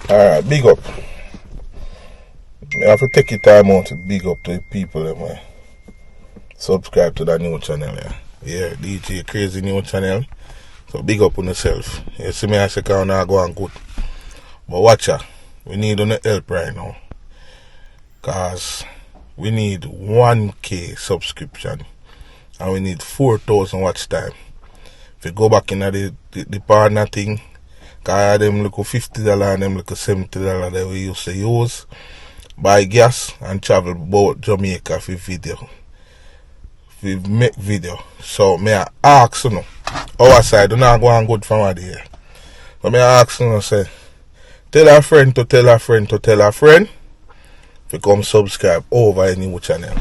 Alright, big up. I have to take your time out to big up to the people that subscribe to that new channel. Yeah, DJ crazy new channel. So big up on yourself. You see me, I say can I go and good. But watch ya, we need on the help right now. Cause we need 1K subscription. And we need 4,000 watch time. If you go back in the partner thing, cause them look $50 and them look $70 that we used to use. Buy gas and travel about Jamaica for video. We make video. So may I ask you know, our side do not go and good from out here. So may I ask you know, say, tell a friend to tell a friend to tell a friend to come subscribe over any new channel.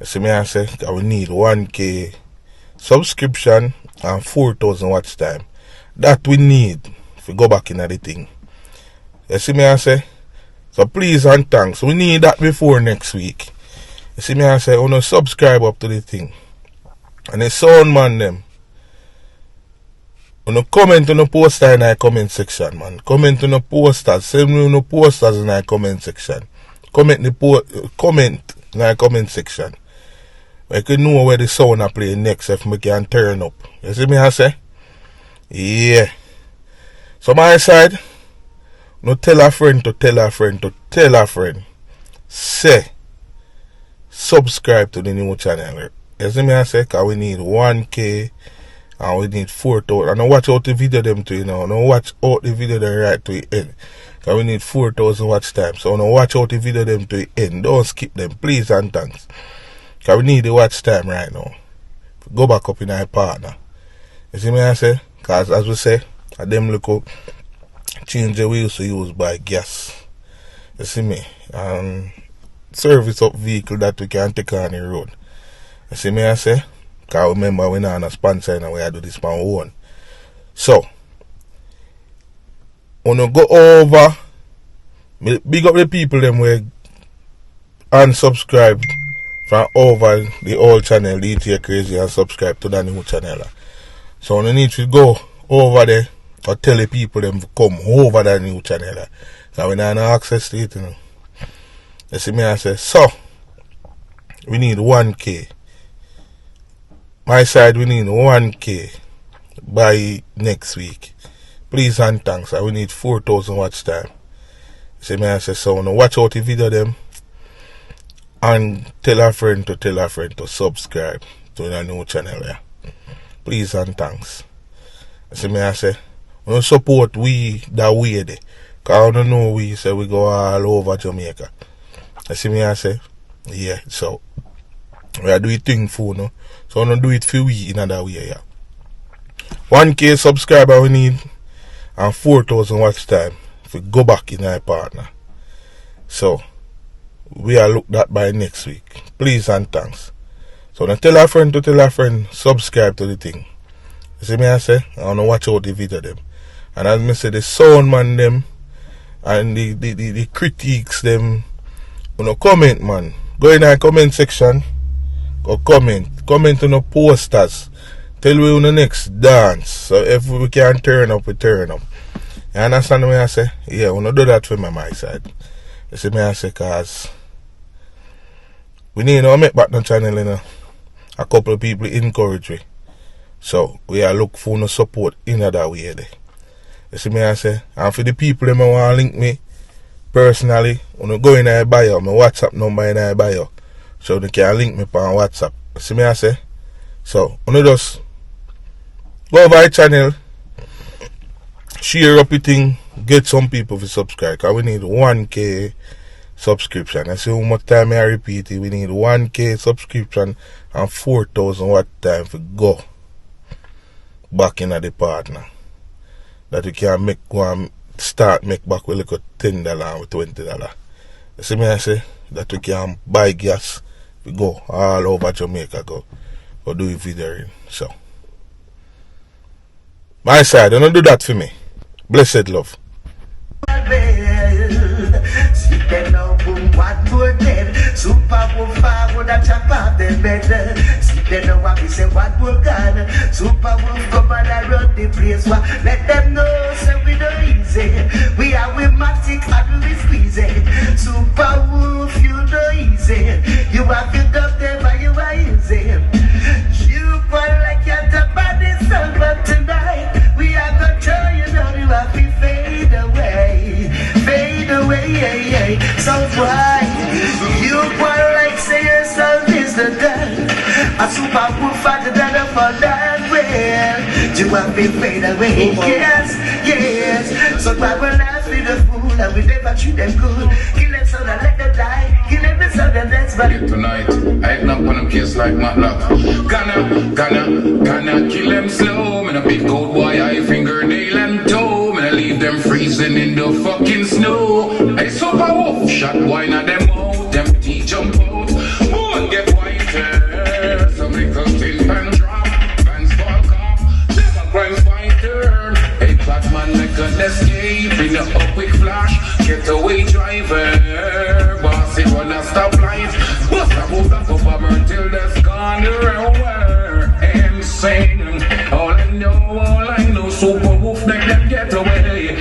You see me I say we need 1K subscription and 4,000 watch time. That we need if we go back in the thing. You see me I say? So please and thanks. We need that before next week. You see me I say, wanna subscribe up to the thing. And the sound man them. Wanna comment on the poster in the comment section, man. Comment on the posters. Send me on the posters in the comment section. Comment in the comment section. I can know where the sound I play next if I can turn up. You see me I say? Yeah. So my side. No tell a friend to tell a friend to tell a friend. Say, subscribe to the new channel. You see me I say? Because we need 1K and we need 4,000. And watch out the video them to you know. No watch out the video them right to the end. Because we need 4,000 watch time. So no watch out the video them to the end. Don't skip them, please and thanks. Because we need the watch time right now. Go back up in our partner. You see me I say? Because as we say, at them look up. Change the we used to use by gas. You see me? Service up vehicle that we can take on the road. You see me I say? Because remember we're not on a sponsor and we have to do this on our own. So, when you go over, big up the people them where unsubscribe from over the old channel, DJ Crazy, and subscribe to the new channel. So you need to go over there or tell the people them to come over that new channel. Because we don't have access to it, you know. You see me I say, so, we need 1K. My side, we need 1K by next week. Please and thanks. We need 4,000 watch time. You see me I say, so, watch out the video them. And tell a friend to subscribe to the new channel. Yeah. Please and thanks. You see me I say, we don't support we that way there. Because I don't know we say we go all over Jamaica. You see me I say? Yeah, so we are doing thing for no. So we don't do it for we in another way, yeah. 1K subscriber we need and 4,000 watch time if we go back in our partner. So we are look that by next week. Please and thanks. So now tell a friend to tell a friend, subscribe to the thing. You see me I say? I want to watch out the video them. And as me say, the sound man them and the critiques them, you know, comment man. Go in the comment section. Go comment. Comment on the posters. Tell we on the next dance. So if we can turn up, we turn up. You understand what I say? Yeah, we don't do that for my side. You see me I say, cause we need to make back the channel, you know. A couple of people encourage me. So we are look for no support in that way there. You see me I say? And for the people that want to link me personally, when you go in our bio, my WhatsApp number in our bio. So they can link me on WhatsApp. You see me I say? So when you just go over our channel, share up your thing, get some people to subscribe. Because we need 1K subscription. I see how much time I repeat it. We need 1K subscription and 4,000 watt time to go back in the partner. That we can make one start make back with like $10 and $20. You see me I say? That we can buy gas. We go all over Jamaica go do a video. So my side, don't do that for me. Blessed love. Super Wolf would have chop off the bed. See them know what we say, what we're gonna. Super Wolf come and run the place. Let them know, say we don't easy. We are with my yeah. So why you want like say yourself is the gun? A super wolf fatter than a fall that well. You have been fade away, yes. So why will I feed the fool and we never treat them good? Kill them so that let them die, kill them so that that's bad. Tonight, I ain't up on them case like Matlock. Gonna kill them slow. Man a big gold boy, I fingernail and toe. Man I leave them freezing in the fucking snow. I super wolf, shot wine at them out. Them teeth jump out, moon get whiter. Some little tin pan drop, fans fall off. Them a crime fighter. Hey Batman make an escape in a quick flash. Getaway driver, boss it wanna stop light. Bust a move up bomber till that's gone around. Insane. All I know, super wolf make them get away.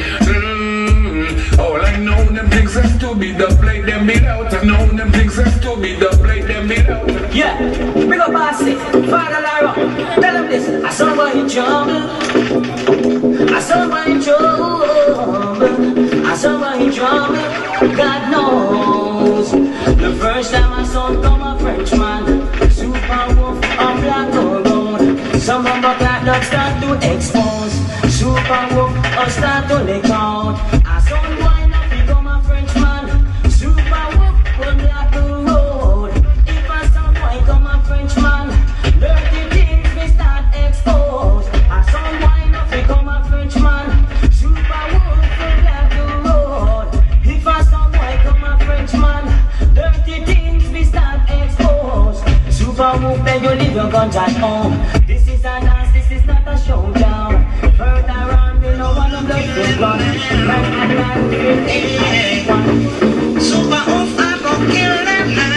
All I know, them things has to be the play them beat out. I know them things has to be the play them beat out. Yeah, big up Bossy, Father Lyra. Tell them this, I saw by in jungle. I saw by in trouble. I saw by in trouble. God knows. The first time I saw him come a Frenchman, super wolf on black or gold. Some of my black dogs start to expose. Super wolf or start to lick out. I saw him wind up, become a Frenchman. Super wolf on black or road. If I saw him come a Frenchman, dirty things we start expose. I saw him wind up, become a Frenchman. Super wolf on black or road. If I saw him come a Frenchman, dirty things we start expose. Super wolf, then you leave your guns at home. This is a dance, this is not a showdown. Further on, we know one of the big ones. Super wolf, I gon' kill them now.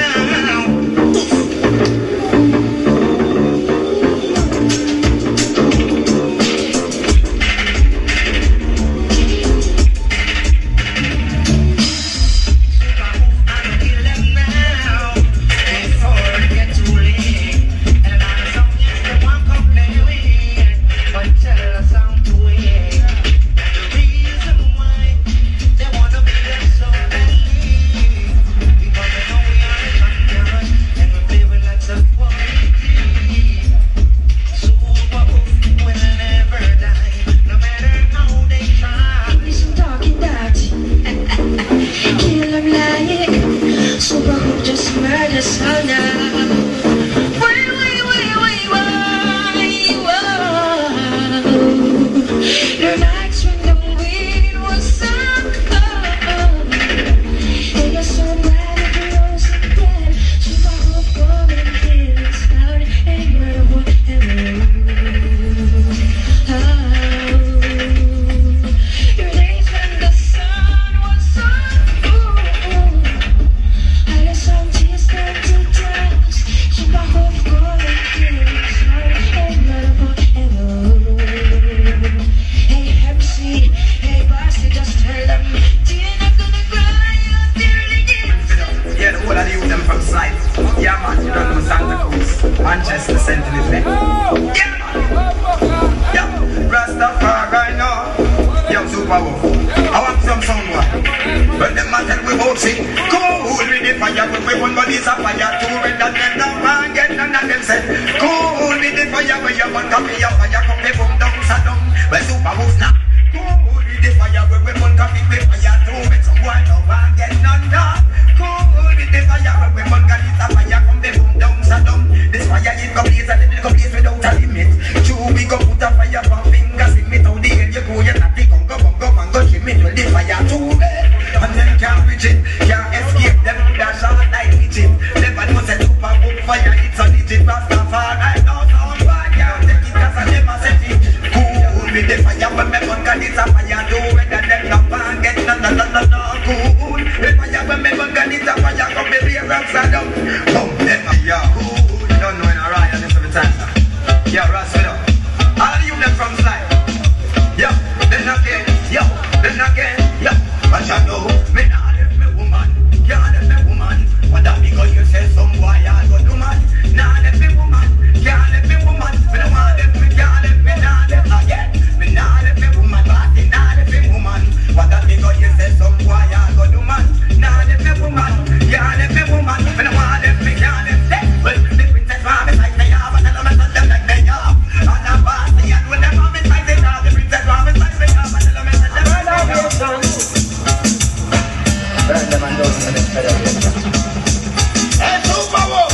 Hey, Super Woof!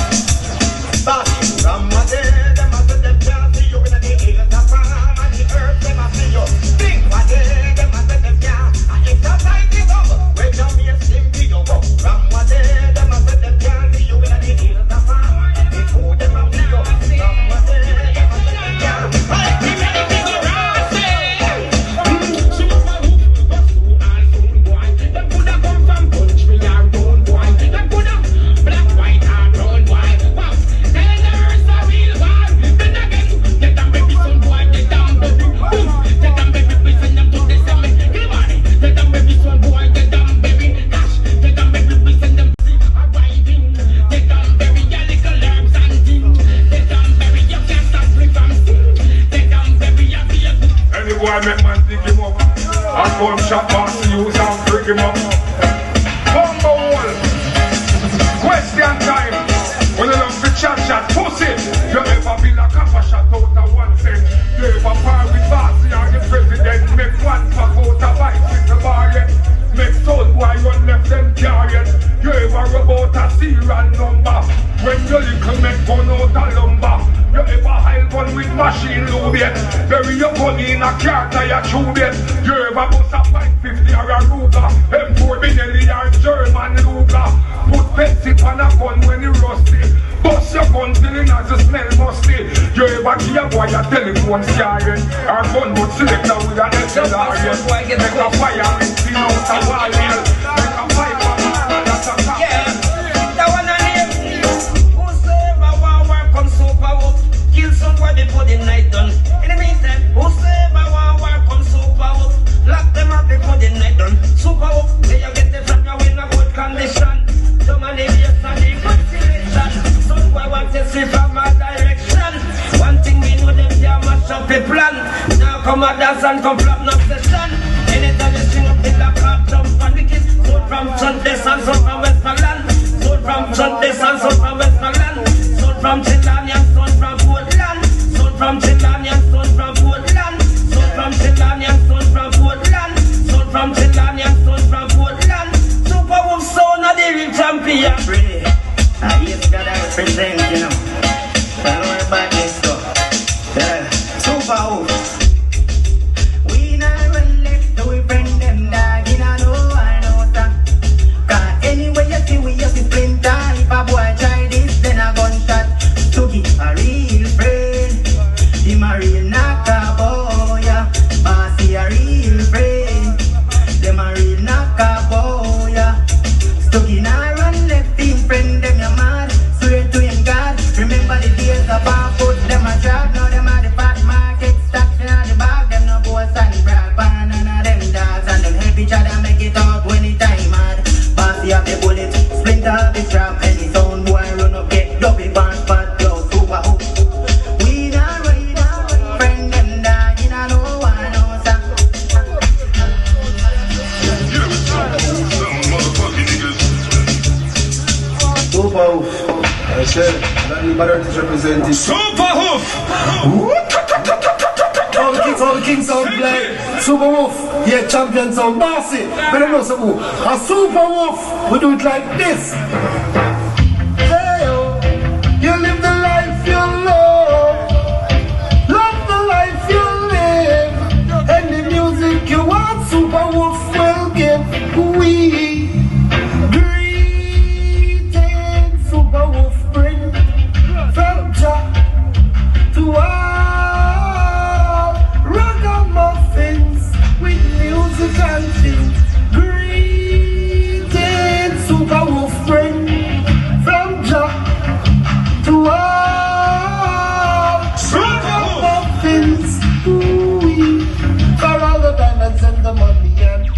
Bossy, from my day, them a say them can't see you in the hills of farm and the earth, them a see you. Think what day, them a say them can't. And if the time is up, when you may sing to you up. From my day, them a say them can't see you in the hills of farm. The food them a see you. From my day, them a say them can't. Hey, give me the big rasta. Super Woof, but so all soon boy. Them coulda come from country or town boy. Them coulda black, white or brown boy. Wow, tell the earth a real boy. Then again, get them baby son boy, get them baby boom. Get them baby, we send them to the summer. Get body, get them baby son boy, get them baby cash. Get them baby, we send them to arriving. Get them baby a little herbs and things. Get them baby, you can't stop me from sing. Get them baby a be a good. Any boy make man dig him up. And go him shot boss to use and break him up. Bumbo wall. Question time. When you love to chat pussy. You ever feel a copper shot out of one thing. You ever par with bossy or the president. Make one pack out a bicycle bar yet. Make soul boy run left them carrying. You ever rub out a serial number. When you little make gun out a lumber. You ever hide gun with machine lube yet. Bury your gun in a car tire tube yet. You ever bust a 550 or a Ruger. M4 Benelli or German Luger. Put Pepsi on a gun when you rusty. Bust your gun till it has a smell musty. You ever give a boy a telephone scarring. Or gun but selector with an SLR yet. Make a fire and clean out a wall yet. Make a pipe and that's a cop. Yeah, that one I name. Whosoever want work come Super Woof. Kill somebody for the night done. In the meantime, whosoever want work come Super Woof. Lock them up before the night done. Super Woof, where you get it from, you in a good condition. Some of the base and the good selection. Some boy want to see from my direction. One thing we know them can't mash up the plan. Now come a dance and come flop no session. Anytime you string up in the car, jump on the kids. Sold from Sundays and sold from Westmoreland. Sold from Sundays and sold from Westmoreland. Sold from Chilani and sold from Portland. Sold from Chilani and sold from Portland. Sold from Chilani and sold from Portland. Sold from Chilani and sold from Portland. Super Woof sound of the real champion. Really? I used to represent, you know. I know about this stuff. Yeah. Super Woof. We not run left, so we bring them down. You know, I know that. Cause anyway you see we have to splinter. If a boy try this, then a gunshot. To give a real friend. Him a real knocker boy. Yeah. Bossy a real friend. Them a real knocker boy. Yeah. Stucky not run left, him friend. Them your mad. Swear to him God. Remember the days of our foot. Them a drag. Now them a the fat market. Stocks in the bag. Them no boss and brag. Pan and them dogs. And them help each other make it out when it time mad. Bossy have the bullet. Splinter have the strap. Any sound boy run up. Get dopey pants. Fat yo. Super Woof. We not ride. Friend them dog. You know I know sir. Super Woof. I said, anybody is representing. Super Woof! All the kings sound like Super Woof. Yeah, champion sound bossy. But I know some a Super Woof. We do it like this. Hey, oh, you live the life you love. Love the life you live. And the music you want, Super Woof will give. We greetings, Super Woof bring from Jah to all ragamuffins with music and things. Greetings, Super Woof bring from Jah to all ragamuffins. Ooh-wee. For all the diamonds and the money and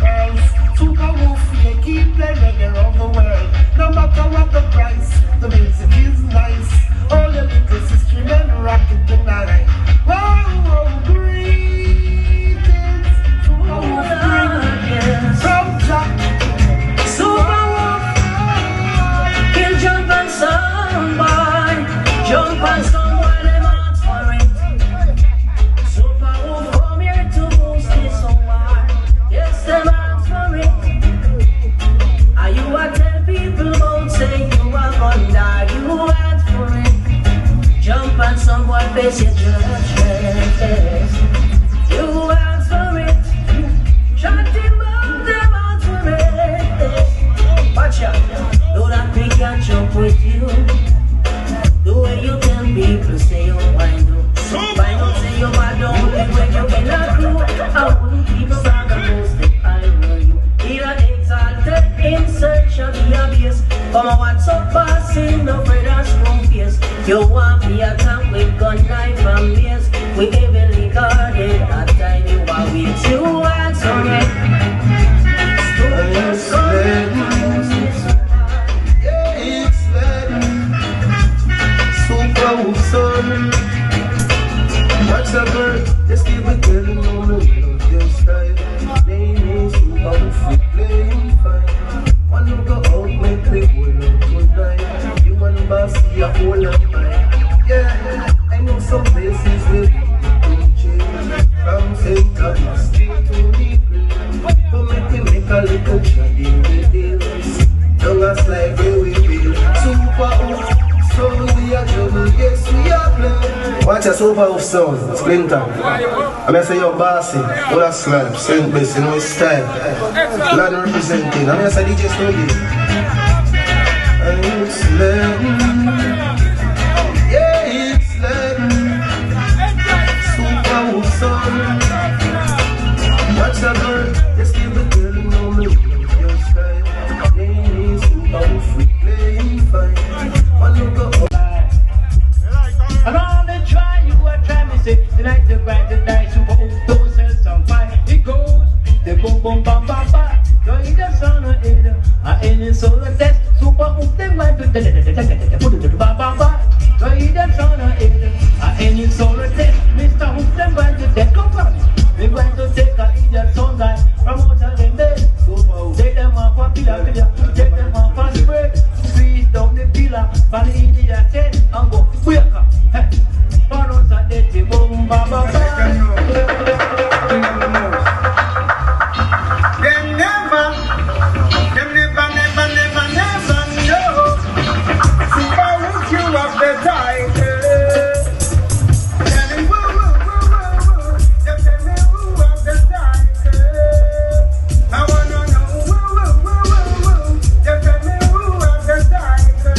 Come on, what's up, bossy? No brothers from face. You want me a tank with gun, knife and mace. We heavily guarded. At time you are with you and some red. It's Super Woof son. What's up, girl? Just keep it telling no love your style. Name is Super Woof, we playing fine. One look out, make me hold up tonight. You and Bossy a hold up mine. Yeah, I know some places where people change. From St. Thomas to the Green. To make me make a little chat in the hills. Don't ask like where we build. Super Woof. So we are juggling, yes we are playing. Watch a Super Woof sound, Splinter. I mean say you're Bossy, Frenchman Slipe St.Bess, you know his style. Land representing, I mean say DJ Studio. And it's Latin, yeah it's Latin. Super Woof sound. Watch a girl, just keep it girl, you know me, your style. Name is Super Woof, we playing fine. And all the try, you are trying to say tonight the grind the die, Super Woof don't sell some fire. It goes, the boom boom bam bam bam. Don't eat the sun or either. I ain't in solar test. Super Woof them right to the bam bam bam. Don't eat the sun or either. I ain't in solar test. Mr. Woof them right to death. Come on. We're going to take a idiot song guy from out of them bed. Take them off a pillar, take them off a spread. Squeeze down the pillar, for the idiot head and go wake up. Hey, for us a dirty boom ba ba ba. Them never know. Super Woof, you have the title. Tell me woo. Just tell me who have the title. I wanna know woo. Just tell me who have the title.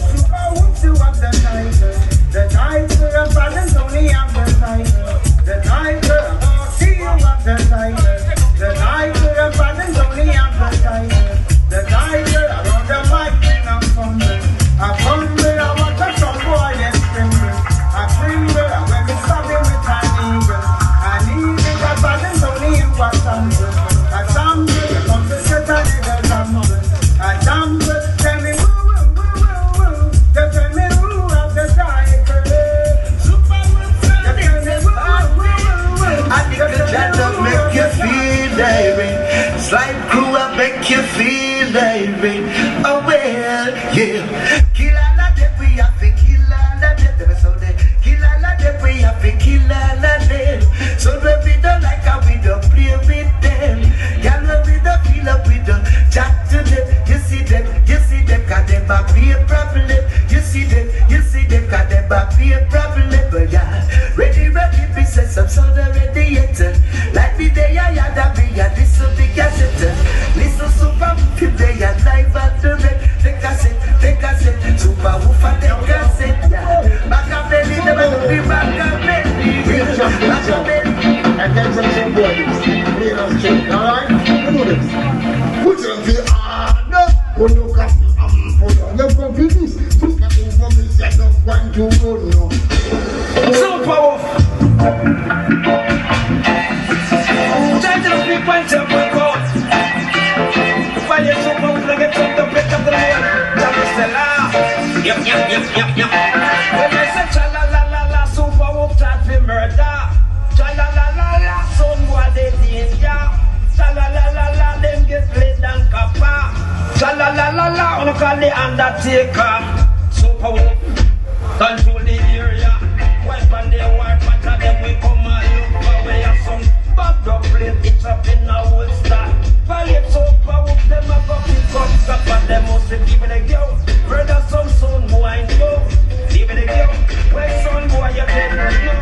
Super Woof, you have the title. The title of balance only have the title. The title of Bossy, you have the title. The title of balance only have the title. The title of the mic when I'm fumbling. I fumble, I want to some boy and tremble. I tremble when we stab him with an eagle. An eagle of balance only in what sample. A sample, a complicated little sample. A sample, tell me woo. Just tell me who have the title. Super Woof, just tell me woo. I think the chat will make you feel dirty. Slipe crew will make you feel dirty. Oh well, yeah. Kill all of them, we have to kill all of them. So they kill all of them, we have to kill all of them. So when we don't like how we don't play with them. Y'all when we don't feel up, we don't chat to them. You see them, cause them a be a problem. You see them, cause them a be a problem. But yeah, ready, we say some sound already yet. Like me there, yeah, that be a this so big cassette. Listen, Super Woof, if they are live at the red. Take a set, Super Woof and take a set, yeah. Machiavelli, the man will be Machiavelli. And then some boys, we don't check, alright? You do this. Put it on the no. When you come, put on the computers. Look at the woman said, don't want to go, no. Super Woof. Try to speak one step one call. While you're Super Woof, like it's on the break of the line. Yep. When I say cha-la-la-la-la, Super Woof try to murder. Cha-la-la-la-la, some boy they danger. Cha-la-la-la-la, them get played and kappa. Cha-la-la-la-la, on call the undertaker. Super Woof, control the area. Wipe on the white matter, them we come and look for where you some bad dog plate. It's up in a whole start. Palette Super Woof, them a fucking cups up and them must give it a go. Brother, some son boy go. Give it a go. Where son boy you dead no.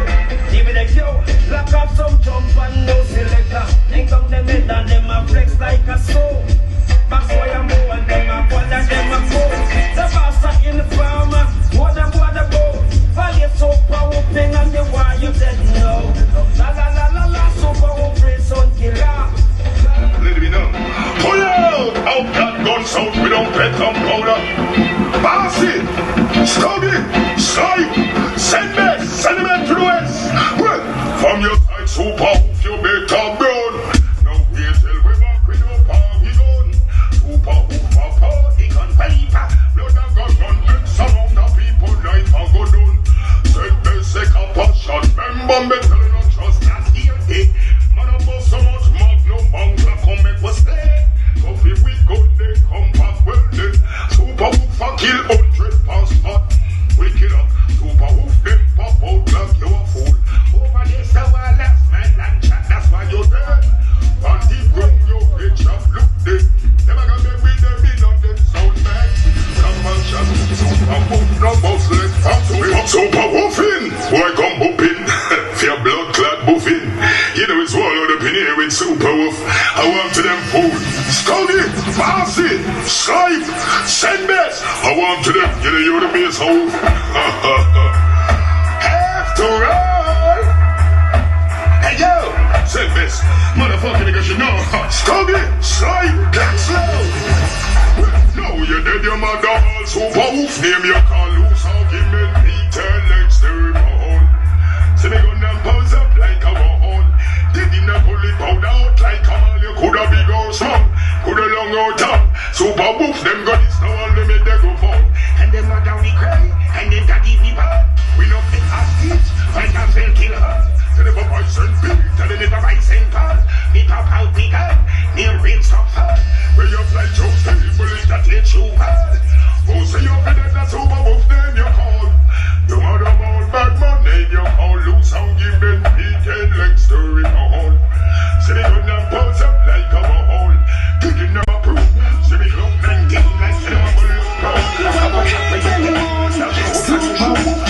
Give it a go. Lock up some jump and no selector. Think of them head and them a flex like a soul. Back for your move and them a bother them a go. The boss in the farmer. What the boat. Palette Super Woof and the war you dead no. La la la la la Super Woof son killer. gun sound without pet and powder. Bossy, Scuggy, Slipe, St.Bess, send them to the west. Well, from your side, super Woof, you better brown. Now wait till we back with your party gun. Super Woof, a party gun paper. Blood and gun run, make some of the people life and go down. St.Bess, a compassion. Remember me telling you trust that here, eh? Man, I bust so much magnum, bangla, come make us stay. So if we go, they come back well, then. Super Woof, a kill 100 pounds spot. We kill up. Super Woof, them pop out like you a fool. Over this, our last man and chat, that's why you're dead. On the ground, you bitch up, look dead. Never gonna be with them in on them sound man. Come on, shot. Super Woof, no boss, let's pass away. Super Woof in, boy, come whoop in. Fear blood clot buffin. You know it's swallowed up in here with Super Woof. I want to them fool. Scuggy, Bossy, Slipe, St.Bess. I want to them, you know you're the base hole. After all. Hey yo, St.Bess, motherfucker nigga should know. Scuggy, Slipe, that's slow. No, you're dead, your mother all Super Woof. Name your call loose, argument, Peter, legs, there in my hole. See me gun and pose up like a wall. Did in a pull it out like a man. You coulda big or small, coulda long or tall. Super Woof, them got this now all them make they go fall. And them mother we cry, and them daddy we bad. We no fit as kids, fight and fail kill her. Tell them about St. Bill, tell them about St. Paul. We pop out we got, near real stuff hard. Where you fly jokes, the people is that let you bad. Oh, say you're better than Super Woof, then you call. You mother about bad money, you call loose and give them weekend legs to rip a hole. See me gun and pose up like a hole. Kicking them a proof. See me look 19 like cinema bullet. Super Woof,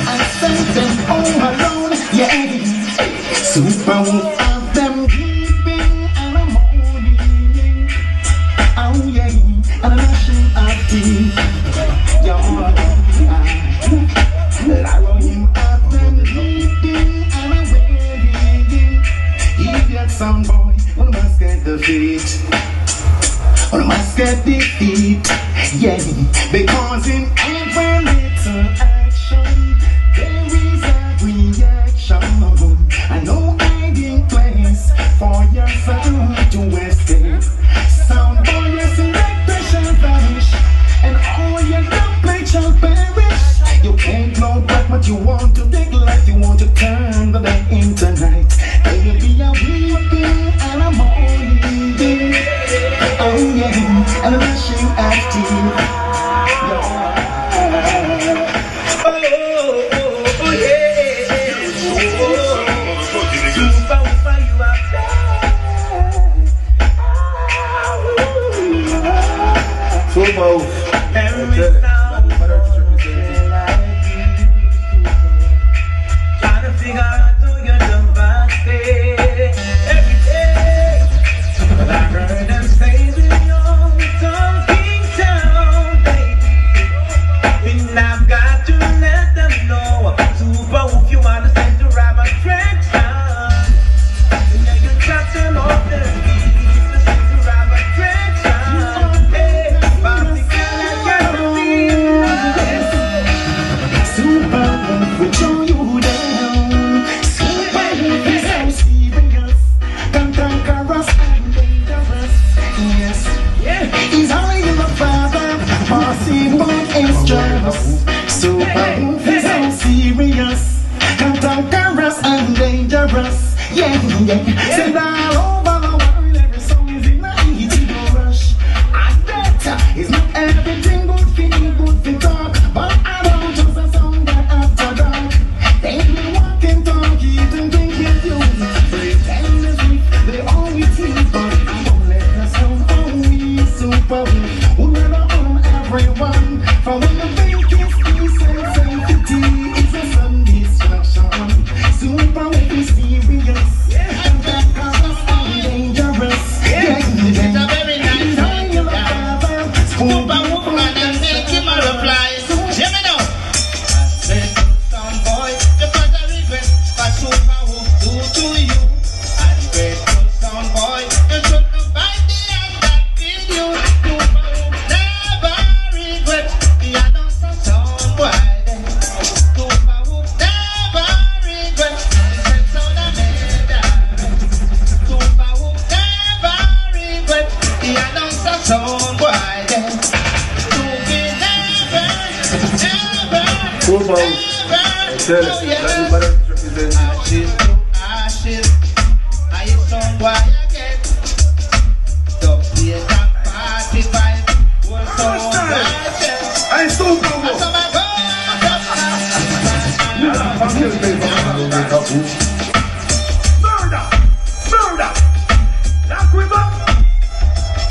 I sent them all alone. Yeah, Super Woof of them keeping and I'm holding. Oh yeah, and I'm rushing up to Larrow him up them keeping and I'm waiting. Idiot sound boy, on must get defeat. On must get defeat. Yeah, because in every little action there is a reaction. And no hiding place for yourself to escape. Sound boy, your selector shall vanish, and all your love play shall perish. You can't blow back what you want to take life. You want to turn the day into night. There will be a weeping and a mourning. Oh yeah, and a rushing after you. Super Woof. Trying to figure out how you devastate every day. But I heard them say that you're talking town, baby. And I've got to let them know. Super Woof, you are the center of attraction. And now you drop them off their feet. The center of attraction. Hey, Bobby, can I get a Super Woof will show you down. Super Woof is so serious, can conquer us and dangerous. Yes, he's only the father, bossy but is jealous. Super Woof is so serious, can conquer us and dangerous. Yeah, send all over the world, every song is in a easy rush. I bet it's not everything good for you, good for talk, but I don't just a song that after dark. They be walking, talking, and thinking you. Pretend as if they always think, but I won't let the sound own me. Super Woof, who never own everyone. For when the vacancy peace and safety is a sun distraction. Super Woof is serious, and that causes us dangerous. Yeah, it's a very nice song. Super Woof, man, and make him a reply. Hear me now. Sound boy, the first I regret what Super Woof do to you. And grateful sound boy, you should not bite the hand that in you. super. Tell us, everybody represent ashes to ashes. I don't why again. The beer party vibe was so gorgeous. I super. Murder! Murder! Lock river!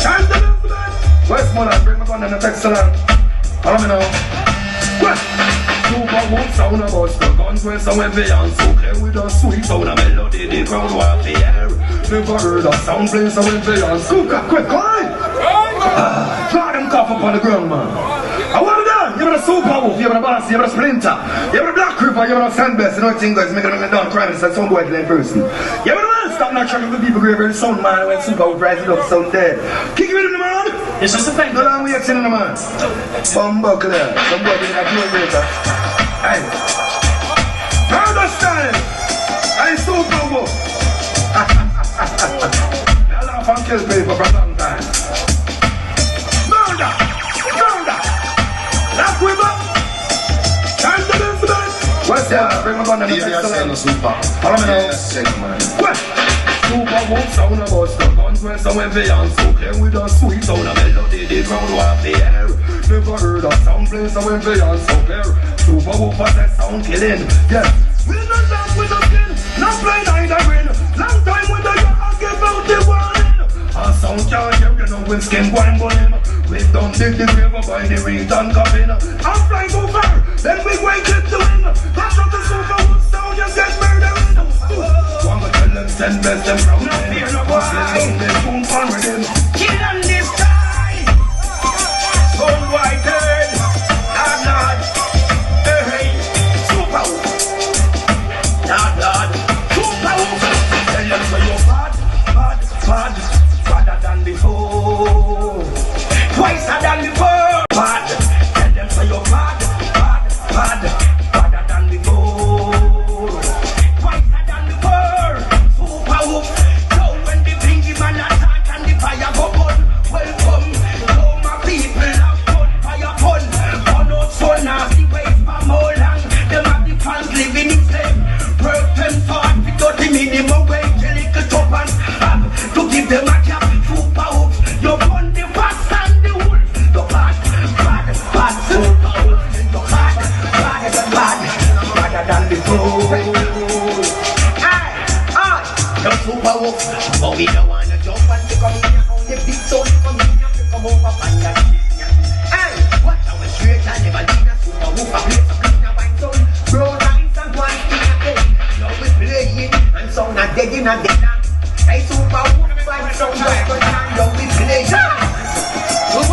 Time to live, man! Westmoreland, bring my gun and the excellent. Follow me now. Well, super Woof sound about the guns when some heavy and so clear with a sweet sound of melody. The crowd want to hear. Never heard a sound playing so heavy and so quick, quick! Draw them cough up on the ground, man. I want it done. You have a super Woof, you have a boss, you have a splinter, you have a black river, you have a St.Bess. You know what thing guys making them down crying. It's like some boy killing person. You have a man stop not trying to give people grave sound man when super Woof rises up sound dead. Kick it in the man. It's just a thing. No long way in the man. Bumbuckle there. Some boy didn't have no later. Hey. Murder style. I super Woof. I laugh and kill people for a long time. Murder. Lock river. Time to live, man. What's that? Bring my gun and the excellent. Follow me now. What? Super Woof sound about the guns when some heavy and so clear with a sweet sound of melody. The crowd want to hear. Never heard a sound playing so heavy and so clear. Super Woof has that sound killing. Yes. We not laugh with a skin. Not blind either win. Long time with the young and give out the warning. A sound can't hear you know when skin wine burning. We don't dig the grave by the ring and coffin. I'm flying over, then we wake it to win. That's what the Super Woof sound just get murdering. One go tell them St.Bess them proud. No fear no boy. They boom on with him. Kill on this time. Sound white head. Lord. Hey, Super Woof. Lord. Super Woof. tell them so you're bad. Badder than before. Twice than before. Bad. Tell them so you're bad. Badder than before. Twice than before. Super Woof. So when the blingy man attack and the fire go on, welcome. Oh my people have fun, fire fun. Fun out so nasty ways for more long. Them have the fans living in slave. Work them hard because the minimum wage a little top and have to give them a cap. Super Woof. You run the fox and the wolf. The bad. Super Woof. The bad. Badder than before. Aye. The Super Woof. But we don't wanna jump and to come here on the beat, so you come here to come over and that shit. Aye. What our straight and never leave a Super Woof. I play some clean and wine sound. Bro, lines and one thing a day. Now we playing and sound a dead in a dead. Hey, Super Woof, wine sound like a time. Now we playing. Woo,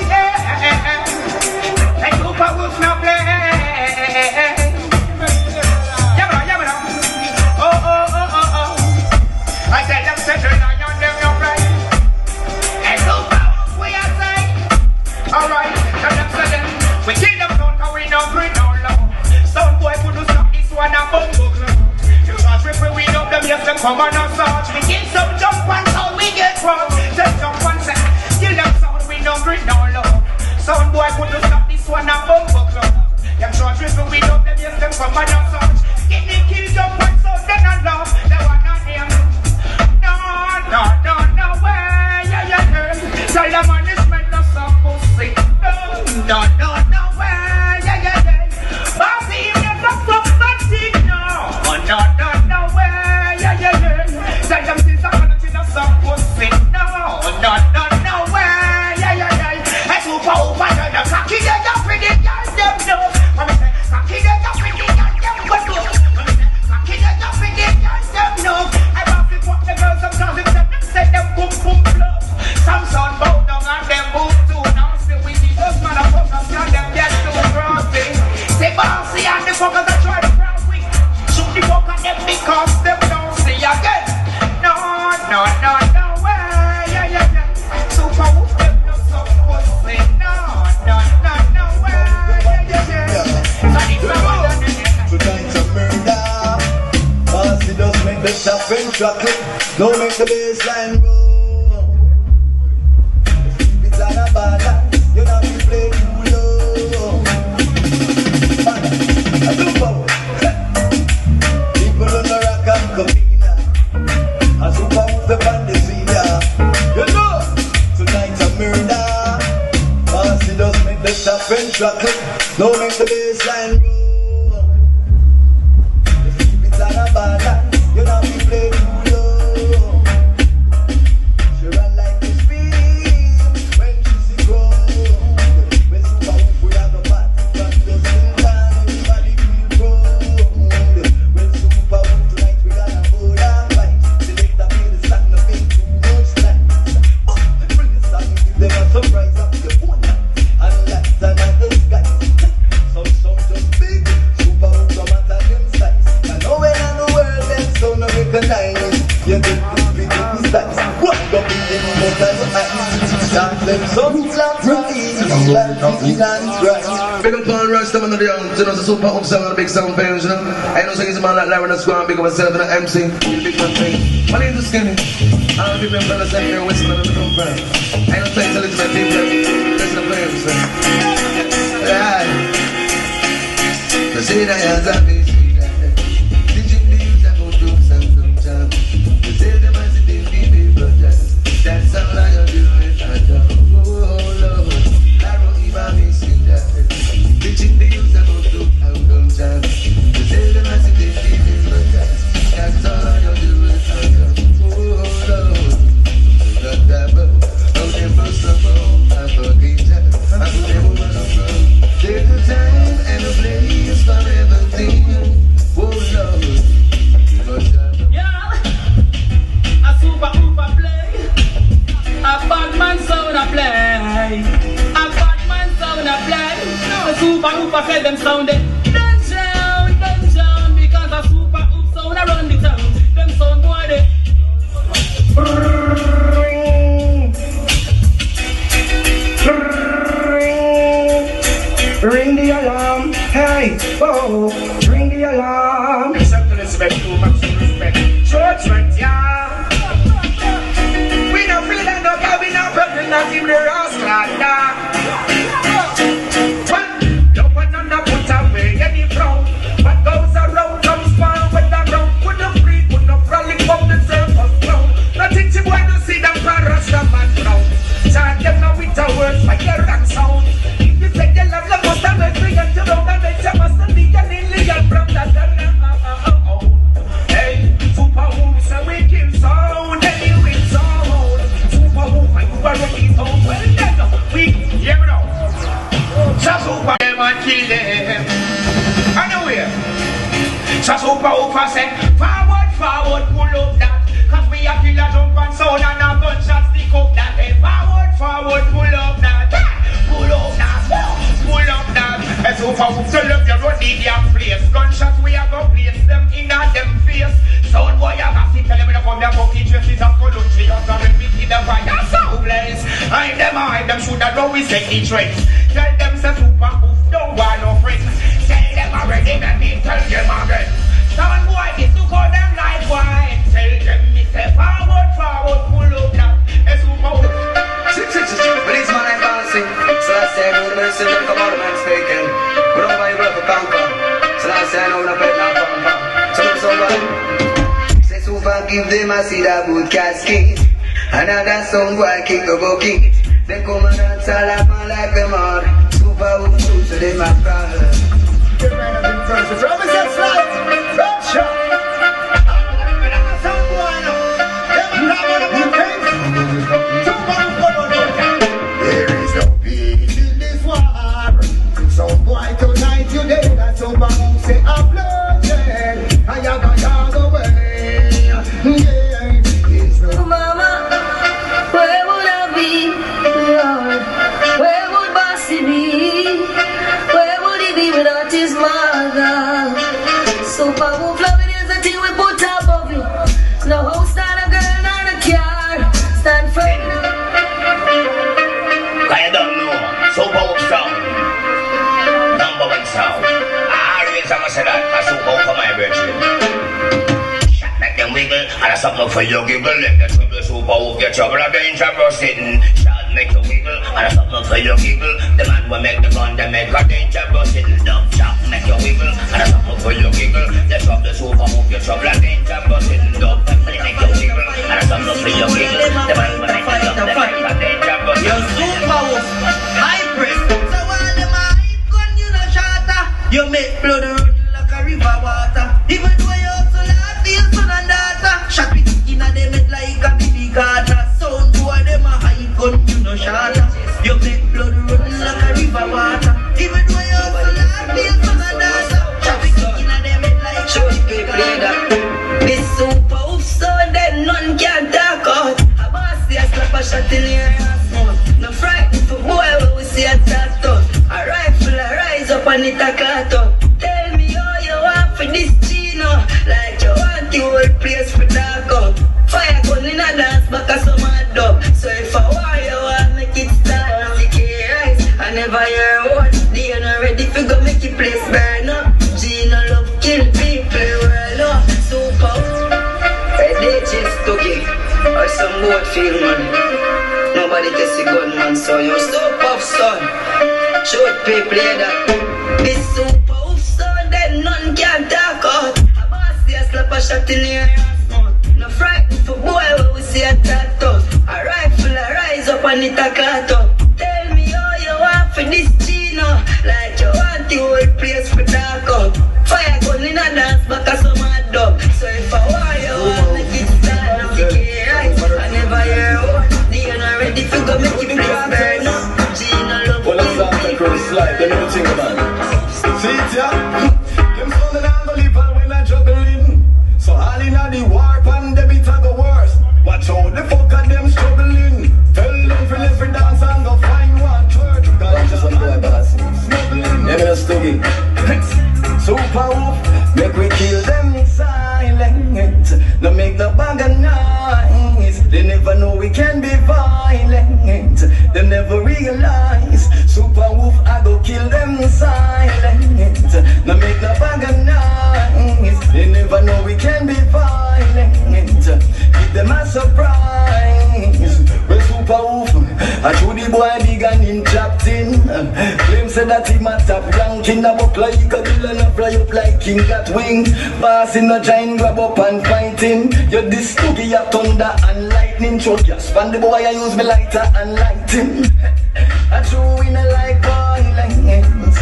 yeah. Hey, Super Woof now play. Yabba. Oh. I tell them settle down on them no play. Hey, Super Woof, we are say. Alright, tell them settle. We kill them down 'cause we no green no love. Some boy couldn't stop this one and bumbo club. You can't rip we up them, yes, them come on us out. We kill some jump and sound we get from. Just jump and say, kill them sound we no green no love. Some boy couldn't stop this one and bumbo club. Them short rip we up them, yes, them come on us out. Get the kill jump and sound then and love. They want not him. No way, yeah. Tell them on this man no some pussy. No way, yeah. Bossy, you never fuck nothing, no way, yeah. Tell them this I'm gonna see no some pussy. No way, yeah. Hey, Super Woof, I tell them cocky, they don't pretty, girl, them know. Mommy say, cocky, they don't pretty, girl, them go do. Mommy say, cocky, they don't pretty, girl, them know. I want to fuck the girls sometimes, say them boom blow. Some sound bow down and them move too. Now see we see those motherfuckers and them get too frosty. Say bossy and the fuckers that try to crown we. Shoot the fuck at them because them don't see again. No way, yeah. Super Woof them no some pussy. No way, yeah. We're trying to murder. Bossy does make the top French chocolate. Don't make the baseline roll. It's on a bad. You don't be playing too low. French rock clip. No make the bassline roll. If it's on a bad line, you don't be play too low. She run like this beam when she see gold. When Super Woof we have a bat, but just in time everybody feel cold. When Super Woof tonight we gonna hold our fight. Select the feel the song, nothing too much time. Bring the song, give them a surprise up your phone. And that's another sky. Some just big, Super Woof come out of them size. And nowhere in the world them sound no recognize. You get this big size. What the big them out of the eyes. Start them some slap right. Like Vicky and right. Big up on Rush, them under the young. You know the Super Woof sound and the big sound fans, you know. I know it's a man like Larry that's going to big up myself in the MC. Big man thing. My name's is Skinny. All the people in fellas out here whistling and become friends. I don't take till it's my team. Listen to flames, man. Right. The city has a face. Teaching the youth about dope and jam. The city them as it is people just. That's all I do it. Oh Lord, I don't even miss that. Teaching the youth about dope and jam. The city them as it is people just. That's all I do it. Oh Lord, not that bad. Oh, they must have known. I forget that. I put them over the front. Take the time and the place for everything. Oh Lord, you must have. Yeah, a Super Woof a play, a bad man sound a play, a bad man sound a play. The Super Woof a say them sounded down, because a Super Woof sound around the town. Them sound boy they Ring the alarm, hey, oh, ring the alarm. Something respect, too much respect. Judgment, yeah. We don't feel that no guy, we not problem, not in the rascal, nah. Don't want none to put away any frown. What goes around comes down with the round. Put the free, put the frolic from the circus round. Nothing to want to see them parash the man round. Chant them now with the words, my ear rock sound. If you say you love, must have a drink and you don't have it, you must be an alien from the hey, Super Woof, so we kill sound, and you win sound. Super Woof, and you are rocking sound. Well, then, we, hear me now. So Super them and kill them. I know where. So Super Woof, I say, forward, pull up that. Cause we a kill a jump and sound and a gunshot stick up that. Hey, forward, pull up that. Pull up that. And Super Woof, tell them you run the damn place. Gunshots, we a go place them in a them face. Sound boy, I got to tell them to come their bucket dresses of CULTRE. I'm gonna repeat in the fire, so blaze. Hide them should have know we say each race. Tell them say Super Woof don't want no friends. Tell them already, and me tell them again. Sound boy, this to call them like wine. Tell them me say forward, pull up now. And Super Woof. Release man and dancing. So I say, I know the medicine that come out of man speaking. But I'm going to conquer. So I say, I know the pet now conquer. So say, Super give them a seed a boot casket. Another song boy kick the bucket. They come and dance all up and like them all. Super Woof too, so they must crawl. Get right up in front of Frenchman Slipe, Frenchman. Some boy now. Them not gonna be paid. There is no peace in this war. Some boy tonight you dead. That's Super Woof say I'm bloodshed. I got away. Yeah, it's no. Mama, where would I be, Lord? Where would Bossy be? Where would he be without his mother? Super Woof loving is the thing we put above you. No house, not a girl, not a car. Stand firm. I don't know. Super Woof sound. Number one sound. I always have said that. I Super Woof for my virtue. Shot make them wiggle. And I something for your giggle. Let the trouble Super Woof get trouble. A dangerous sitting. Shot make you wiggle. And I something for your giggle. The man will make the gun. They make a dangerous sitting. Dump shot make you wiggle. And I something for your giggle. The trouble Super Woof get trouble. A dangerous sitting. Dump make you wiggle. And I something for your giggle. The man will make the gun. They make a dangerous sitting. Super Woof, hybrid. So all them no shorter. You make blood run like a river water. Even though you hustle hard, feel for my daughter. Traffic kicking at them head like show people play that. This super Woof so that none can talk out. A boss see a slap a shot in your ass mouth. No frightened for boy when we see a tattoo. A rifle a rise up and it a clat up. Tell me how you want for this Chino. Like you want the whole place for dark up. Fire gun in a dance back a some mad dub. So if I want you want make it start. CK rise, I never hear a word. They ain't ready for go make your place burn up. Gina love kill people world up. Super they just took it. Or some boat field man. Nobody test the gun man. So you're so puff son. Short people play that. This super Woof so that none can talk out. A boss see a slap a shot in your ass mouth. No frightened for boy when we see a tattoo. A rifle a rise up and it a clat up. Tell me how you want for this Chino. Like you want the whole place for dark up. Fire gun in a dance back a some mad dub. So if I want you want make it start. I'm thinking right, I never hear a word. They ain't ready to go make it place burn up. Gina love well, that's Frenchman Slipe, the new thing man. See it ya? Them sounding unbelievable when I juggling. So all in the warp and the bit of the worst. Watch out the fuck of them struggling. Tell them for live for dance and go find one church. Ganja and smuggling. Yeah, me no stuggy. Super Woof, make we kill them silent. No make no bag of noise. They never know we can be violent. They never realize. Super Woof, I go kill them silent. No make no bag of noise. They never know we can be violent. Give them a surprise. Well, Super Woof, I show the boy big and him trapped in. Claim said that him a top ranking. A buck like a villain, a fly up like king got wings. Boss in a giant grab up and fight him. You this stoogie a thunder and lightning. Choke ya span the boy I use me lighter and light him. I show in a like violence,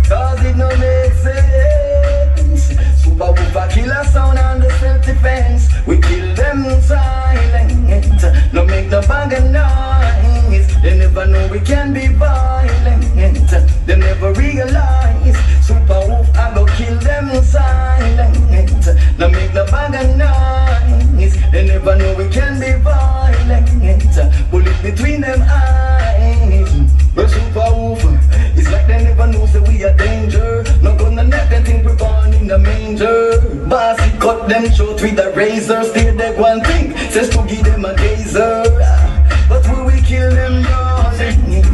cause it no make sense. Super Woof a killer sound and the self-defense. We kill them silent. No make no bag of noise. They never know we can be violent. They never realize. Super Woof, I go kill them silent. No make no bag of noise. They never know we can be violent. Bullet between them eyes. But Super Woof, it's like they never know that we are danger. No gonna let them think we're born in the manger. Bossy cut them short with a razor. Still they one thing, says to give them a gazer. But we will kill them darling.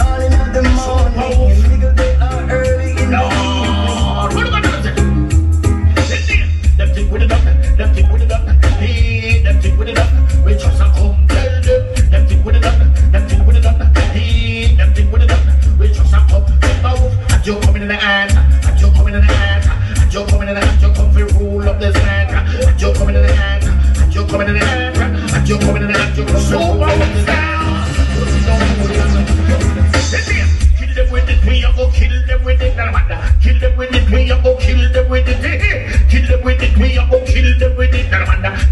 All in the morning. Nigga they are early in the evening. Them think with it up, them think with it up. Hey, them think with it up. We just a come tell them. Them think with it up, them think with it up. Hey, them think with it up. We just a come. Super Woof, and you coming in the hand, and you coming in the hand, and you coming in the hand. You come for rule of this land, and you coming in the hand, and you coming in the hand, and you coming in the hand. You come for rule of this land. Kill them with it, we a go kill them with it. Kill them with it, we a go kill them with it. Kill them with it, we a go kill them with it.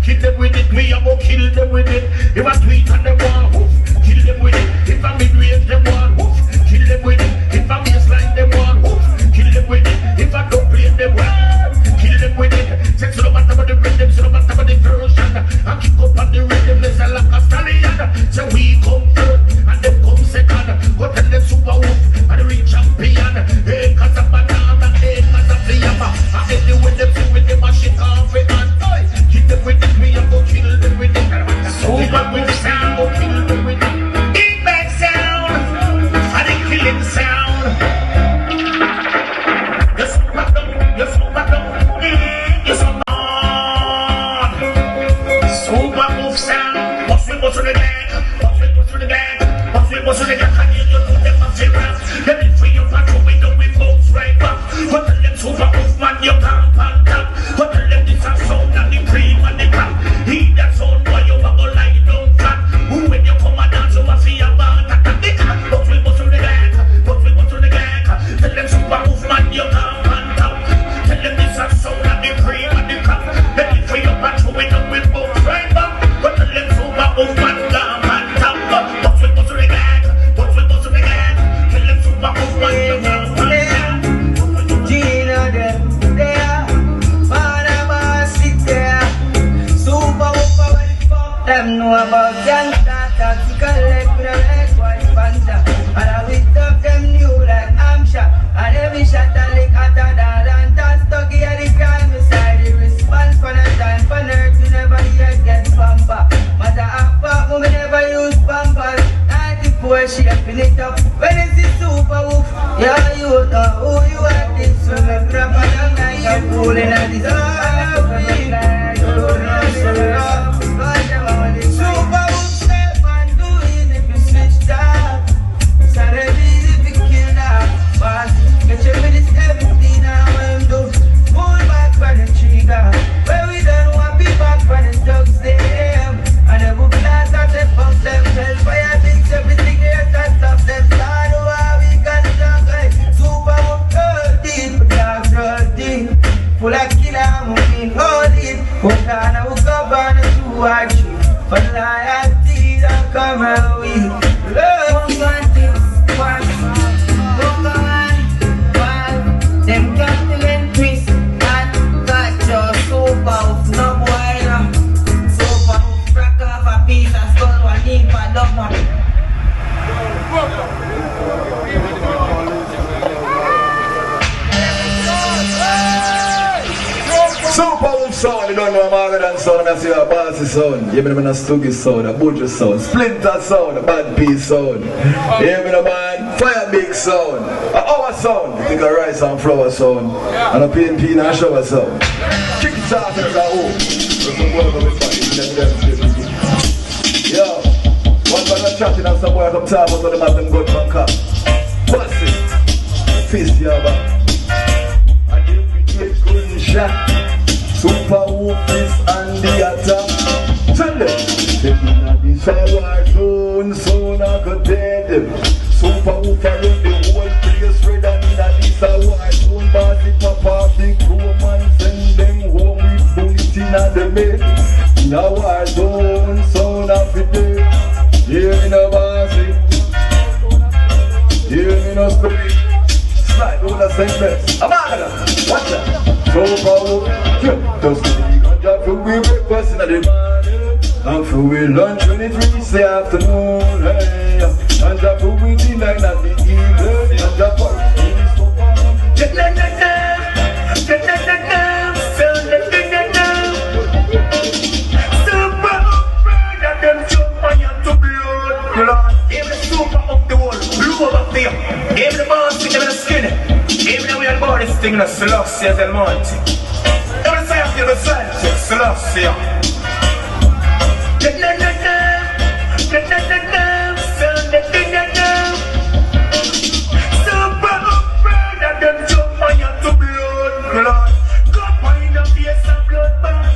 Kill them with it, we a go kill them with it. If I tweet on them one, woof, kill them with it. If I mid-range them one, woof, kill them with it. If I baseline them one, woof, kill them with it. If I don't play them one, kill them with it. Sex no matter what the rhythm, so no matter what the version. I kick up on the rhythm, they say like a stallion. So we come first, and them come second. Go tell them Super Woof, and the real champion. Hey, cause a banana, hey, cause a fiyama. And anyway them do with them a shit off it and kill them with it, we a go kill them with it. Super Woof sound. boy shaping it up. When it's the super woof, yeah, you know who you are. This one, I'm dropping down like I'm pulling at this. Super woof, step and do it if you switch that. It's already if you kill that. But get your minutes 17 now and do. Pull back on the trigger. Where we don't want to be back on the dogs them. And the book class at the fuck them. Tell fire things everything here to stop them. Start over we can talk like super woof deep. Dark roll deep. Full of killer moving hold it. Hook on a hook up on a 2 or 3. But loyalty don't come out weak. Love got this one. Them Captain Chris and got your super woof no boy no. Super woof crack off a piece of skull one deep and love man. Super Woof sound, you don't know Margaret sound, I see a Bossy sound. You mean a Stuggy sound, a Butcher sound, Splinter sound, a Bad Piece sound. You mean a man, Fire Big sound, a Hour sound, you think a Rice and Flour sound, and a PNP and a Shower sound. Kick it off in the home. Yo, one man was chatting and some boy come talk about the man them gun from cop. Bossy, fist your back. And if we get good shot. Super Woof is on the attack. Tell them, they're in the war zone, soon I could tell them. Super Woof around the whole place, red and in this war zone. Bossy pop off the crew man, send them home with bullets in the bed. In a war zone, soon after day. Hear me no Bossy, hear me no Slipe. Slipe, who the St.Bess? I'm out of that, watch that. Super Woof, just the ganja for we breakfast in the morning, and for we lunch when it reaches the afternoon. Hey, ganja for we dinner in the evening, ganja for we super. Super, that them jump on you to blood. Give the super of the world, blue over there. Give the boss, give the skinny. Even though we are born this thing in a Selassie as a Monty. Every time I feel the sun, Selassie. Super that them jump on you to blood. Got one in the face of blood bath.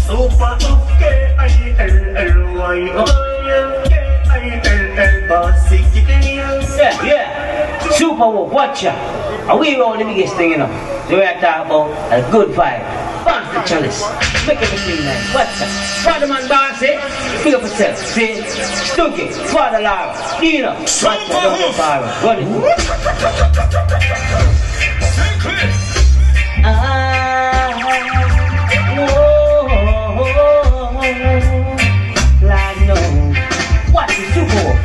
Super K-I-L-L-Y. K-I-L-L Bossy. Yeah. Super Woof, watch ya. And we roll the biggest thing, you know. So we're talking about a good vibe. Bounce the chalice. Make everything nice. What's that? Father man Bossy, pick up yourself. See? Stuggy, Father Lara, Dino. Watch ya, don't go far. Run it. Like no. Watch the Super Woof.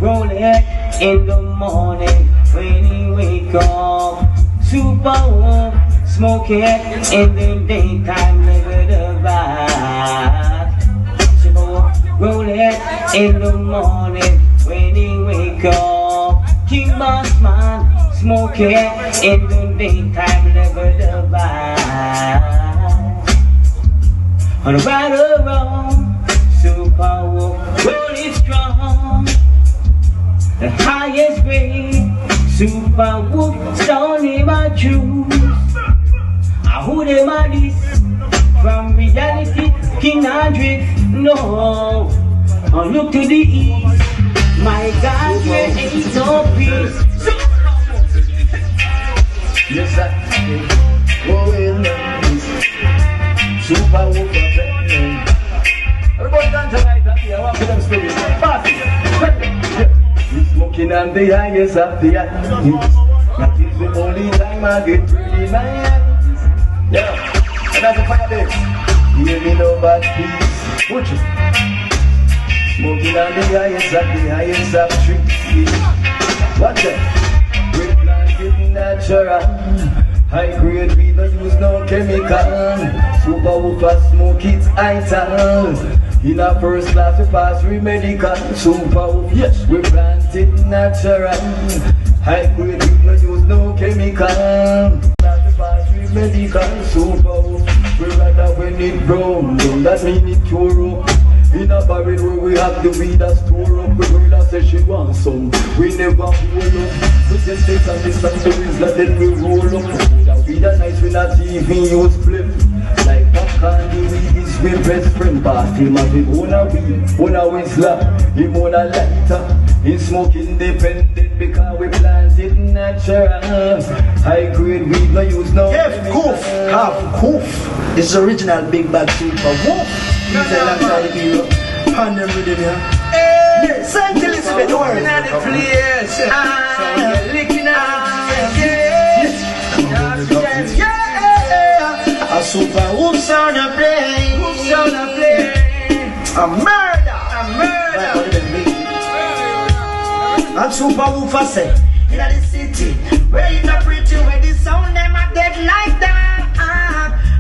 Roll it in the morning when you wake up. Super Woof, smoke it in the daytime, live the vibe. Super Woof, roll it in the morning when you wake up. King Boss Man, smoke it in the daytime, live the vibe. On the right or wrong, Super Woof, roll it strong. The highest grade, Super Woof, sound him a choose. I who them a this, from reality, King Andrew, no. I look to the east, my God, there ain't no peace. Yes, I go in Super Woof, everybody dance tonight, I want to them stories. Smoking on the highest of the heights. That is the only time I get ready in my hands. Yeah, and that's a fire day. Hear me no bad peace. Watch it. Smoking on the highest of trees. Watch it. We're planting natural. High grade, we don't use no chemical. Super Woof smoke it ital. In a first class we pass we medical. Super Woof, yes, we plant it natural. High grade we no use no chemical. Class we pass we medical. Super Woof, we rather when it brown, that mean it cure up. In a barrel where we have the weed that store up. The girl that says she wants some, we never hold up. We just take some distance to Rizla, then we roll up. That weed that nice, we not even use flip. Like popcorn, the weed is with best friend. Past him have him own a weed, own a whistler, him own a lighter. He smoke independent because we plant it natural. High grade weed, no use no. F Goof, half Goof. It's original Big Bad Super Woof. He's a natural hero. Pan them with him, yeah. Hey, St. Elizabeth, don't worry. In the place. Licking yeah. A Super Woof sound a play. Woof sound a play. A murder. A murder. And Super Woof a say, in the city, where you not pretty, where the sound them a dead like that.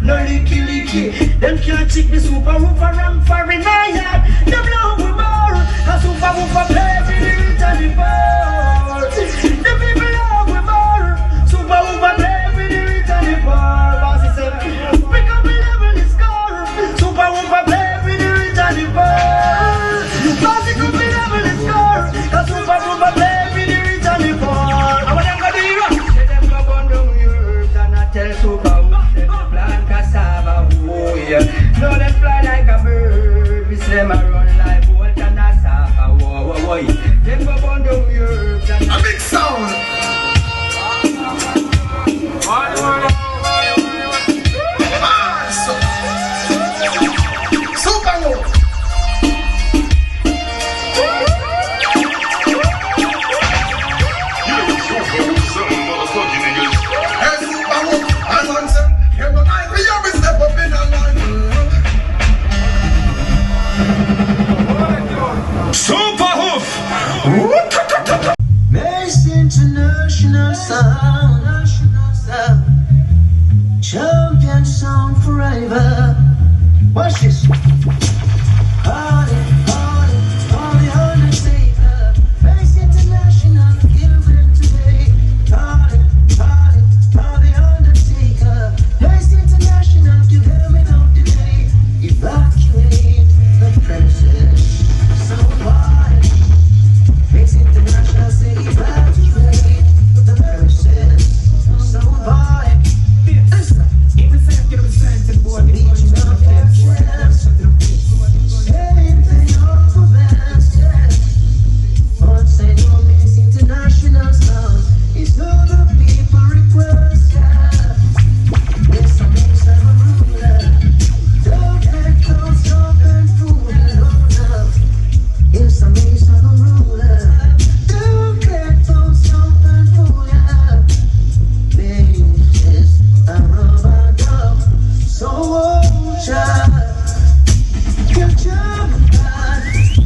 No licky licky, them can't check me. Super Woof a ram for in a yard. Them love we more, a Super Woof a play with the rich and the poor. The people love we more, Super Woof a play with the rich and the poor. Boss he said, pick up the level the score. Super Woof a play with the rich and the poor. Boss he could be level the score, cause Super Woof a play with the rich and the poor. I want them go do you. Say them go burn down yours and I tell Super Woof them plant cassava. Oh yeah. No them fly like a bird. We see them a run like bolt and a safa. Whoa whoa whoa. Them go burn down yours and A big sound. Super Woof. Super Woof! Mace international sound, champion sound forever. Watch this. Party, party, party undertaker. Mace international, given today. Party, party, party undertaker. Mace international, you hear me now today. Evacuate the premises. So why? Mace international, say evacuate the premises. So why? Listen. Anything off the best, yeah. But say no Mace international sound is all the people request, yeah. Yes, I Mace I'm a ruler. Don't let those open fool up. Yes, I Mace I'm a ruler. Don't let those open fool up. Basis a rubber dog. So child. Your job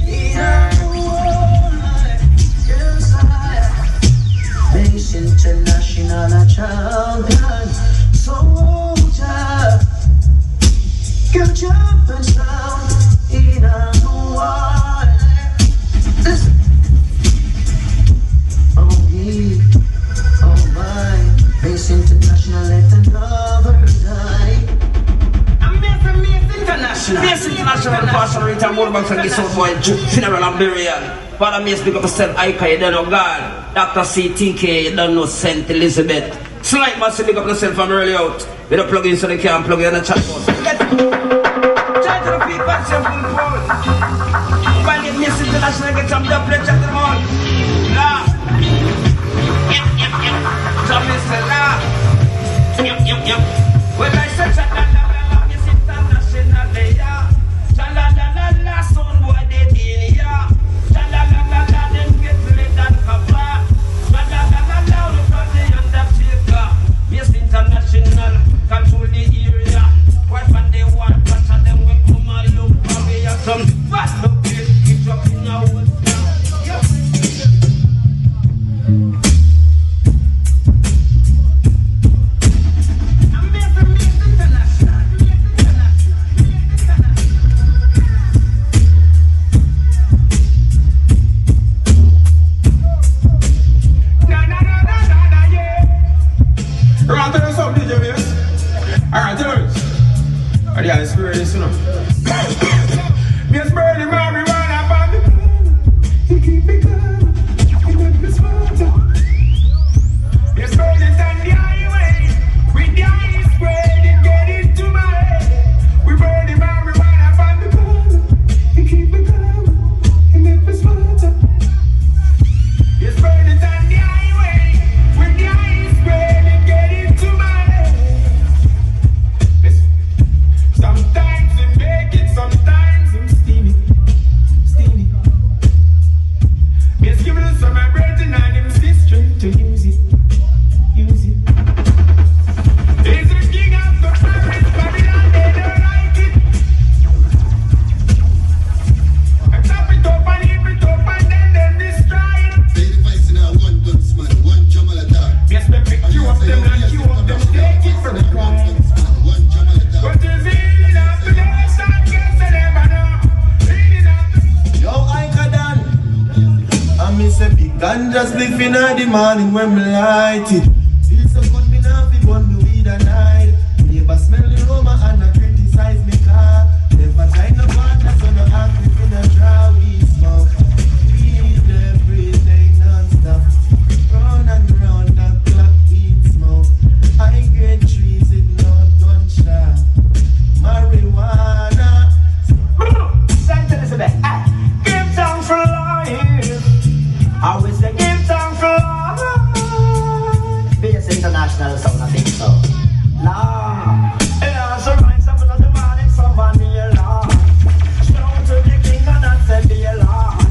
in our world, yes I Mace international a champion, soldier. Your job and sound in our world. Listen, oh yeah, oh my, Mace international let another die. Mace International Passion Rita Moorbank from the South Boy Funeral and Burial. Father Mace, big up yourself, Ika, you don't know God. Dr. CTK, you don't know St. Elizabeth. Slipe Massive, big up yourself from early out. We don't plug in so they can't plug in the chat box. Try to repeat what's your full quote. When you Mace International get some double chat them all. Laugh. Yep. So Mr. Laugh. Yep. When I say chat, Mace International, they are. Cha-la-la-la-la, son boy, they in ya. Cha-la-la-la-la, them get red and cover. Cha-la-la-la-la, look at the undertaker. Mace International, control the area. What when they want, watch out them when come and look for me. Some fast up here, keep dropping your words now. I'm say big ganja spliff in the morning when me light it. Feel so good me now feel one the weed at night. Neighbor smell the aroma and a criticize me car. Never try no partner so no active in a dry weed smoke. Weed everything non-stop. Round and round that clock weed smoke. I get trees with no gunshot. Marijuana. Saint Elizabeth, give thanks for life. I always say give thanks for life. Bass international sound, I think so. Lord, yeah, so rise up another morning, somebody alive. Shout to the king and I say be alive.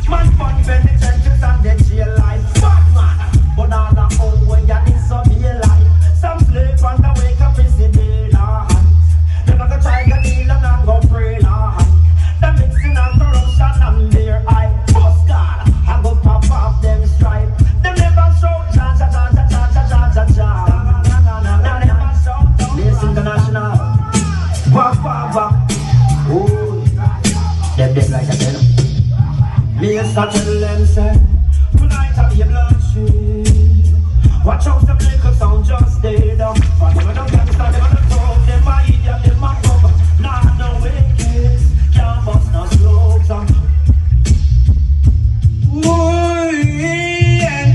Man, fun, penny, churches and the jail life. Fuck man, but all the old way you need to be alive. Some sleep and they wake up is the daylight. They're not gonna try to kneel and go pray, Lord. They're mixing and corruption and their eye. Bust God, I go pop off them stripe. They never show cha cha cha cha cha cha cha cha cha. Never show this international. Wah wah wah. Oh, them dead like a dead. Me and start tell them say tonight I'll be a bloodshed. Watch out the liquor sound just dead. For them I don't understand, them I don't talk. Them I idiot, them I cover. Nah, no wickets. Can't bust no slopes. Ooh, yeah.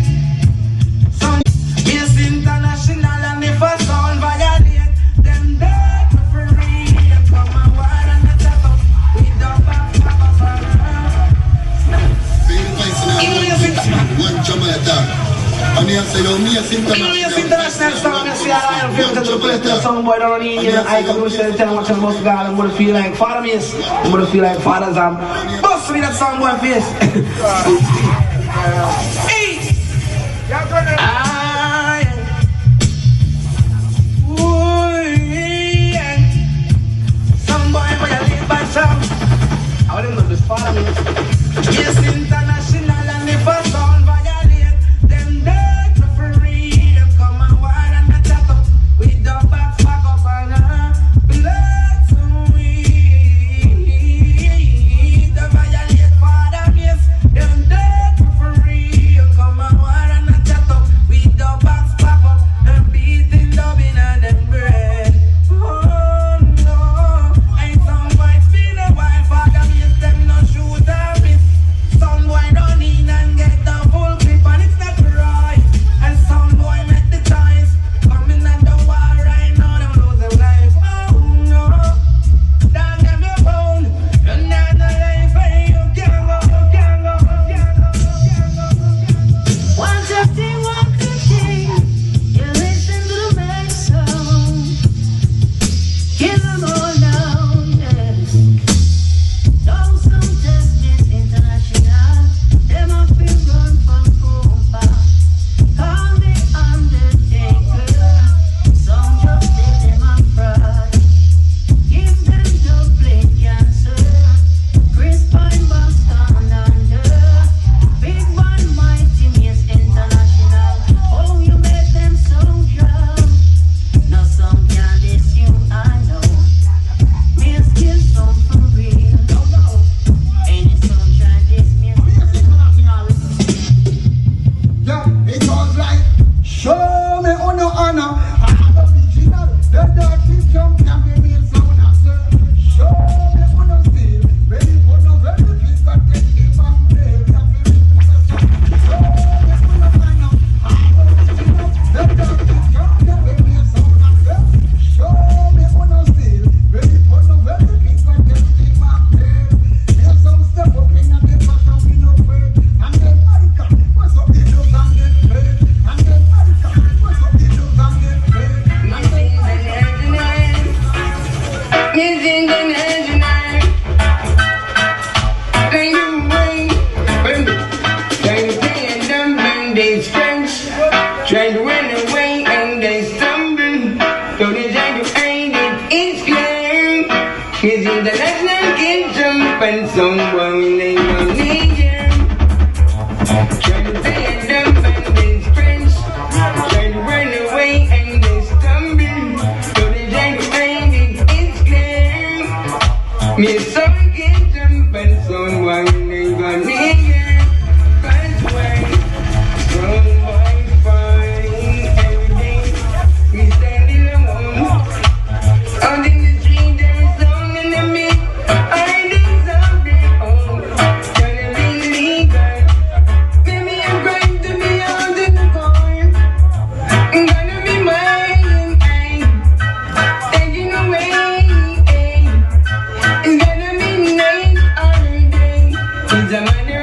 Yes, international and if a sound violate, them dead for free. Them come and wild and the top up with the back of One Jamaican. And he said, "Oh, me as international sound, you see, I feel that the place to some boy don't need you. I come to say, tell them what you must go. I'm going to feel like father is. I'm going to feel like father's arm. Bust me that song boy face. Hey! Some boy for your lead by sound. I don't know this father is. Yes, international and if a sound violate, them dead for free. Them come and wild and the top up with the backs back up and blood to weed. The violate father, yes, them dead.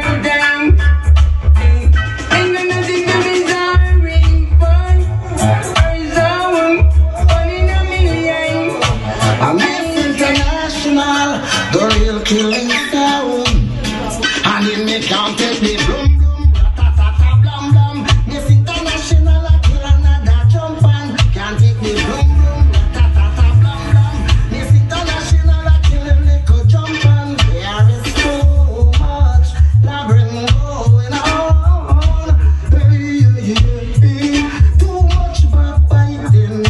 settle down. And the music to be starring fun. Eyes on one in a million. I'm international, the real killing sound. And it me can't take me blum blum, ratatata blam blam. Miss international, I kill another jump and can't take me blum blum, ratatata blam blam. Miss international, I kill a little jump and there is so much labyrinth going on. Hey, too much backbiting.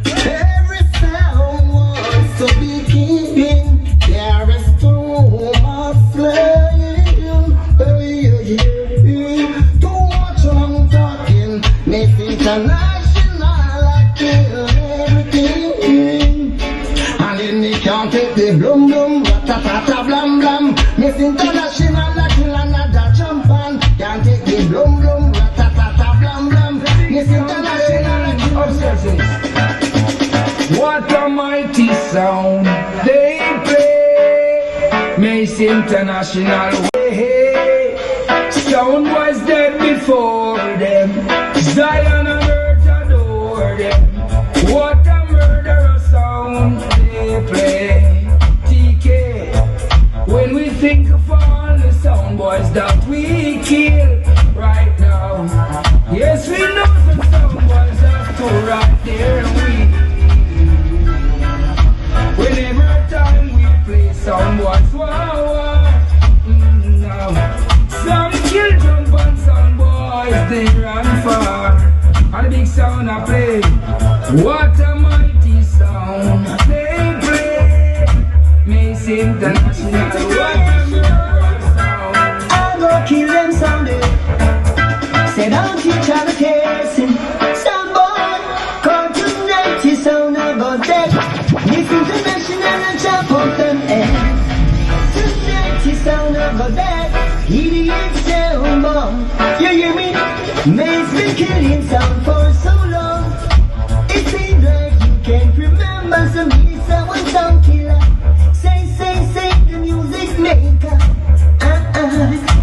Every sound wants to be king. There is too much slaying. Too much long talking. Miss international, I kill everything. And then they can't take the blum blum, ratatata blam blam. Miss international, I kill another jump and can't take the blum blum, ratatata blam blam. Miss international, I kill. What a mighty sound they play. Mace International way. Sound was dead before them. Zion and earth adore them. What a murderous sound they play. TK. When we think of all the sound boys that we kill right now. Yes, we know some sound boys have to right there and we. Whenever time we play sound boys, wow, now some kill jump and sound boys they run far. And the big sound I play, what a mighty sound they play. Mace International, what a murderous sound. I go kill them someday. Say don't teach all the casing. Sound boy, come tonight, you sound about that. This international and chop up them head. Tonight you sound about that. Idiot sound bomb. You hear me? Mace been killing sound for so long. It seems like you can't remember some someone sound killer. Say the music maker.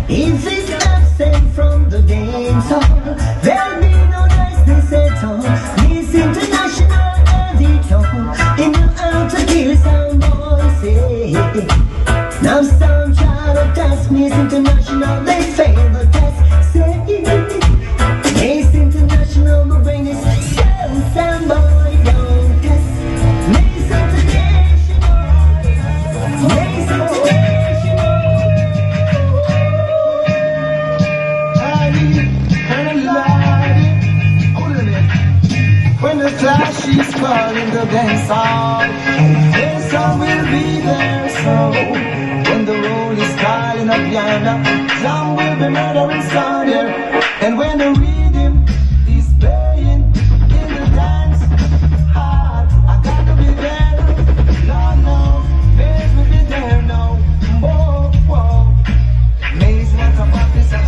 Is it absent from the dance hall? There'll be no niceness at all. This international editor. In the out to kill some boys, say. Now some try to test Miss International, they fail the test, say. Miss International, the brain is some boy, don't test. Miss International, Miss International. When the clash is calling the dance hall, yes, I will be there. So when the roll is calling up yonder, some will be murdering sound here. And when the rhythm is playing in the dance hall, I got to be there. No, Maze will be there now. Whoa, Maze wants a pop this song.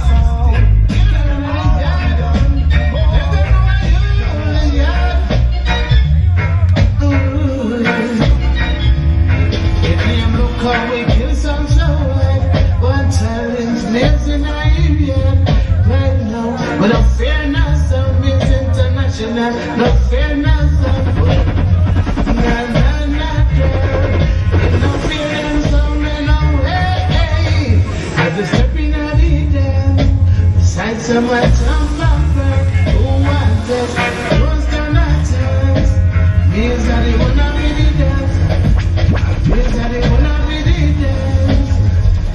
How we kill some show, one challenge lives in our area right now. But no fairness of Miss International, no fairness of girl. No fairness of men, no way. I just stepping out the dance, beside some white jumper, who wants it, who's gonna dance. Means that they wanna really dance, means that they wanna.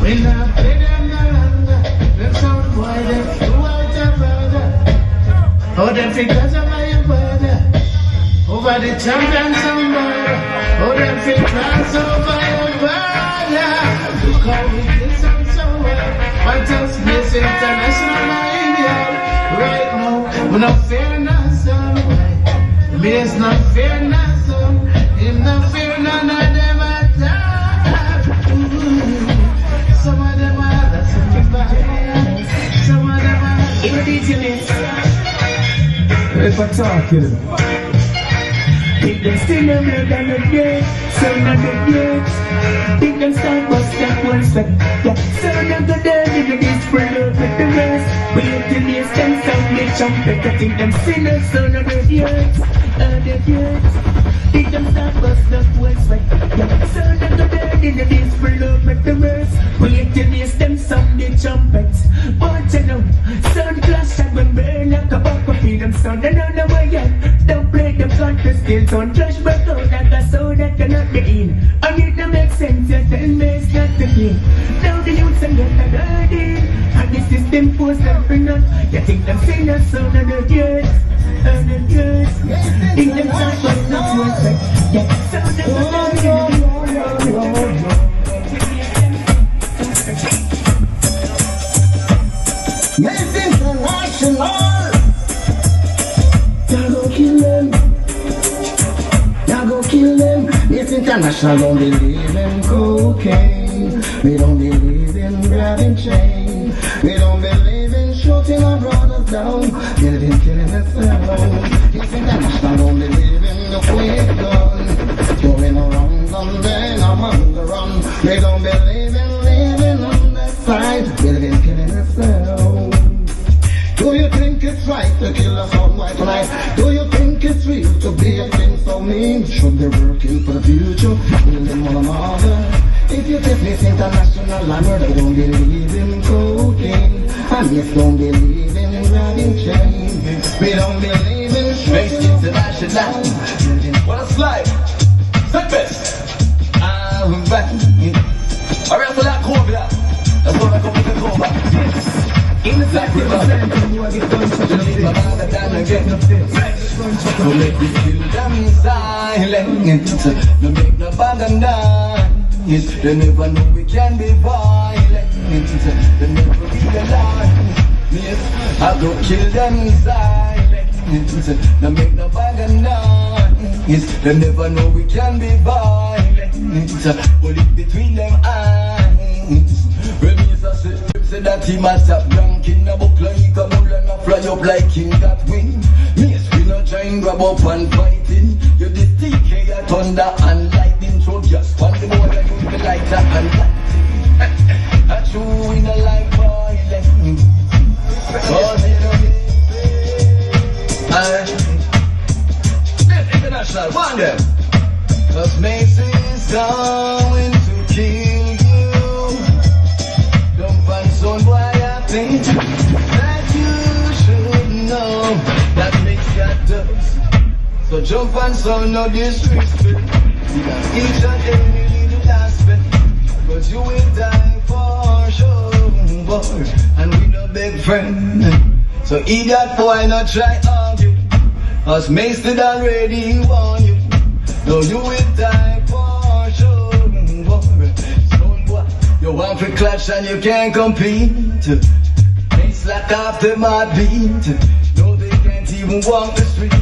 When I play them around, them sound boy, them do out of order. Oh, them figures of my brother. Over the champion sound boy. Oh, them figures over your brother. Look how we did some so well. What else Miss International India? Right now, we're not fair enough, sound boy. Miss not fair enough, sound. Him not fair, none of them attack. Some of them are, some of them are. If I talk, you know. If them still no blood and no dirt, sound of the dirt. If them start bust that one sweat, yeah. Sound of the dirt, if it is spread out with the rest. Wait till they stand sound, they trumpet. I think them sinners, sound of the dirt, the dirt. If them start bust that one sweat, yeah. Sound of the dirt, if it is spread out with the rest. Wait till they stand sound, they trumpet. But you know, soundclash and when burn like a buck of freedom sound. And on the way yet, don't play them country still. Soundclash back out like a sound that cannot be in. And it don't make sense, you tell me it's not the thing. Now the youths and get a dirty. And the system force them for not. You think them sing that sound of the years. And the years. In them sound was not worth it. Yeah, sound of the years. Yes, international. Y'all go kill them. Y'all go kill them. Yes, international. Don't believe in cocaine. We don't believe in grabbing chain. We don't believe in shooting our brothers down. We believe in killing us alone. Yes, international. Don't believe in the quick gun. Going around and then I'm on the run. We don't believe in living on the side. We believe in killing us alone. Do you think it's right to kill us on white tonight? Do you think it's real to be against so mean? Should be working for the future, building one another. If you take this international and murder, don't believe in cocaine. And yes, don't believe in grabbing chain. We don't believe in shooting international. What a Slipe St.Bess. I'm back. I read for that Cobra. That's what I come to Cobra. In the fact that I'm standing, you are getting done. Don't make me feel them silent. Don't make no propaganda. They never know we can be violent. They never realize. I go kill them silent. Don't make no propaganda. They never know we can be violent. But it's between them eyes. Say that he must have drunk in a book like a bull and a fly up like king that win. Me we not try and grab up and fighting. You this TK a thunder and lightning. So just one the boy that use the lighter and lighting. A true in a like violence. Cause you know this international one them. Cause Macy's going to kill you. Son boy, I think that you should know that makes God does. So jump and son, no disrespect. You got each and every little aspect, but you will die for sure, boy. And we no big friend. So idiot boy, not try argue. Us mates did already warn you. No, you will die for sure, boy. You want to clash and you can't compete. It's like after my beat. No, they can't even walk the street.